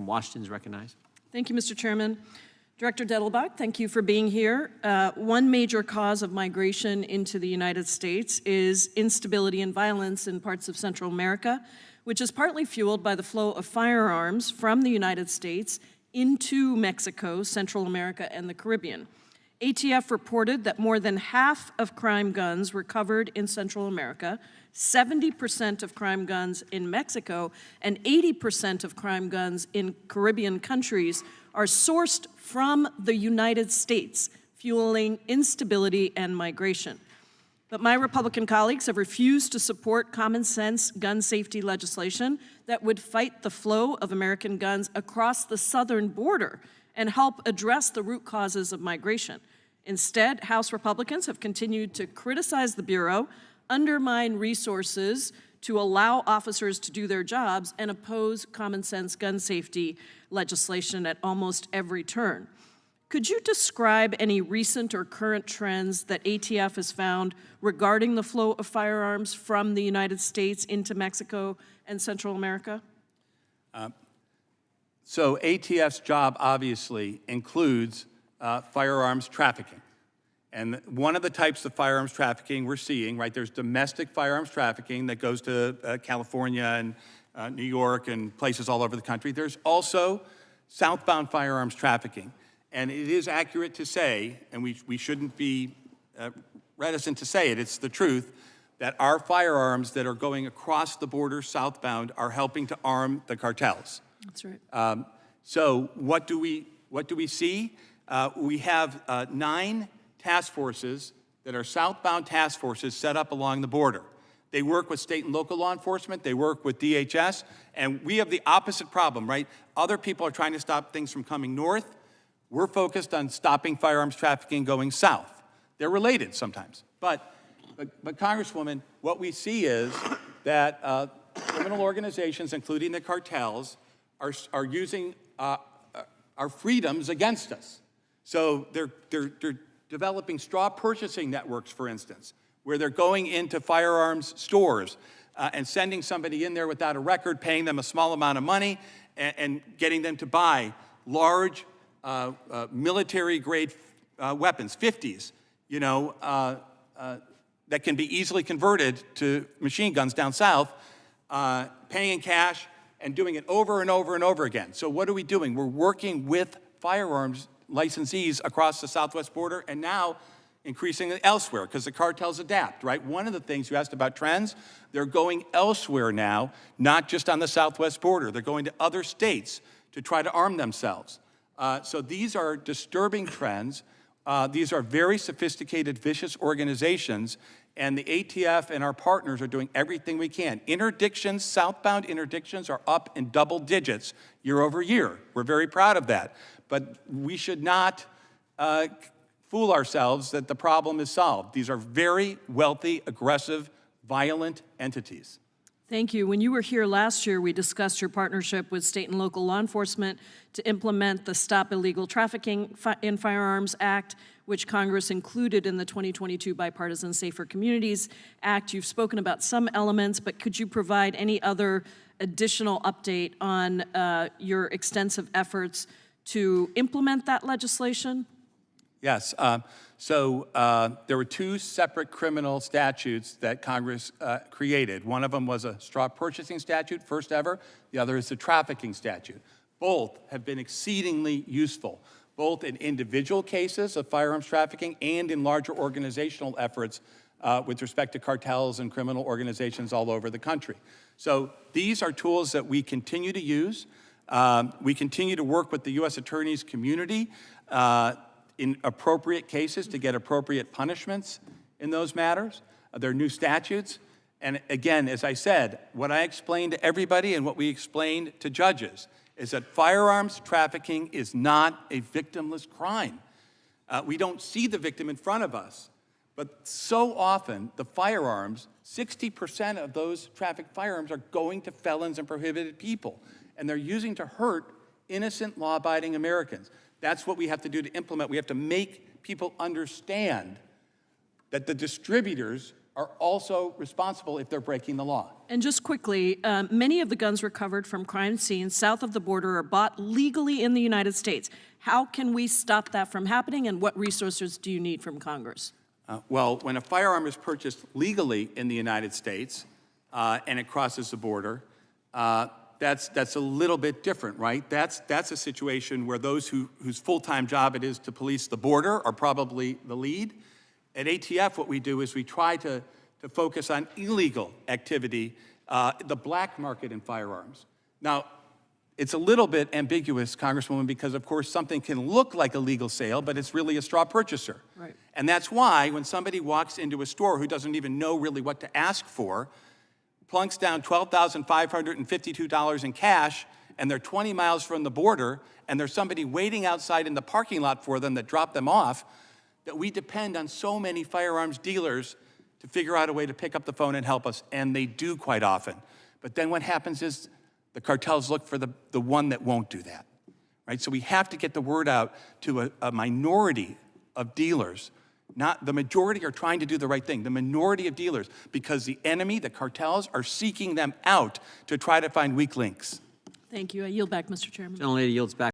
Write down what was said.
from Washington is recognized. Thank you, Mr. Chairman. Director Dettelbach, thank you for being here. One major cause of migration into the United States is instability and violence in parts of Central America, which is partly fueled by the flow of firearms from the United States into Mexico, Central America, and the Caribbean. ATF reported that more than half of crime guns recovered in Central America, 70% of crime guns in Mexico, and 80% of crime guns in Caribbean countries are sourced from the United States, fueling instability and migration. But my Republican colleagues have refused to support common sense gun safety legislation that would fight the flow of American guns across the southern border and help address the root causes of migration. Instead, House Republicans have continued to criticize the Bureau, undermine resources to allow officers to do their jobs, and oppose common sense gun safety legislation at almost every turn. Could you describe any recent or current trends that ATF has found regarding the flow of firearms from the United States into Mexico and Central America? So ATF's job obviously includes firearms trafficking. And one of the types of firearms trafficking we're seeing, right, there's domestic firearms trafficking that goes to California and New York and places all over the country. There's also southbound firearms trafficking. And it is accurate to say, and we shouldn't be reticent to say it, it's the truth, that our firearms that are going across the border southbound are helping to arm the cartels. That's right. So what do we see? We have 9 task forces that are southbound task forces set up along the border. They work with state and local law enforcement, they work with DHS, and we have the opposite problem, right? Other people are trying to stop things from coming north. We're focused on stopping firearms trafficking going south. They're related sometimes. But Congresswoman, what we see is that criminal organizations, including the cartels, are using our freedoms against us. So they're developing straw purchasing networks, for instance, where they're going into firearms stores and sending somebody in there without a record, paying them a small amount of money, and getting them to buy large military-grade weapons, 50s, you know, that can be easily converted to machine guns down south, paying in cash and doing it over and over and over again. So what are we doing? We're working with firearms licensees across the southwest border and now increasingly elsewhere because the cartels adapt, right? One of the things you asked about trends, they're going elsewhere now, not just on the southwest border. They're going to other states to try to arm themselves. So these are disturbing trends. These are very sophisticated, vicious organizations, and the ATF and our partners are doing everything we can. Interdictions, southbound interdictions are up in double digits year over year. We're very proud of that. But we should not fool ourselves that the problem is solved. These are very wealthy, aggressive, violent entities. Thank you. When you were here last year, we discussed your partnership with state and local law enforcement to implement the Stop Illegal Trafficking in Firearms Act, which Congress included in the 2022 Bipartisan Safer Communities Act. You've spoken about some elements, but could you provide any other additional update on your extensive efforts to implement that legislation? Yes. So there were 2 separate criminal statutes that Congress created. One of them was a straw purchasing statute, first ever. The other is the trafficking statute. Both have been exceedingly useful, both in individual cases of firearms trafficking and in larger organizational efforts with respect to cartels and criminal organizations all over the country. So these are tools that we continue to use. We continue to work with the U.S. Attorney's community in appropriate cases to get appropriate punishments in those matters. There are new statutes. And again, as I said, what I explained to everybody and what we explained to judges is that firearms trafficking is not a victimless crime. We don't see the victim in front of us. But so often, the firearms, 60% of those trafficked firearms are going to felons and prohibited people. And they're using to hurt innocent, law-abiding Americans. That's what we have to do to implement. We have to make people understand that the distributors are also responsible if they're breaking the law. And just quickly, many of the guns recovered from crime scenes south of the border are bought legally in the United States. How can we stop that from happening, and what resources do you need from Congress? Well, when a firearm is purchased legally in the United States and it crosses the border, that's a little bit different, right? That's a situation where those whose full-time job it is to police the border are probably the lead. At ATF, what we do is we try to focus on illegal activity, the black market in firearms. Now, it's a little bit ambiguous, Congresswoman, because of course something can look like a legal sale, but it's really a straw purchaser. Right. And that's why when somebody walks into a store who doesn't even know really what to ask for, plunks down $12,552 in cash, and they're 20 miles from the border, and there's somebody waiting outside in the parking lot for them that dropped them off, that we depend on so many firearms dealers to figure out a way to pick up the phone and help us, and they do quite often. But then what happens is the cartels look for the one that won't do that, right? So we have to get the word out to a minority of dealers. Not the majority are trying to do the right thing, the minority of dealers, because the enemy, the cartels, are seeking them out to try to find weak links. Thank you. I yield back, Mr. Chairman. Gentlelady yields back.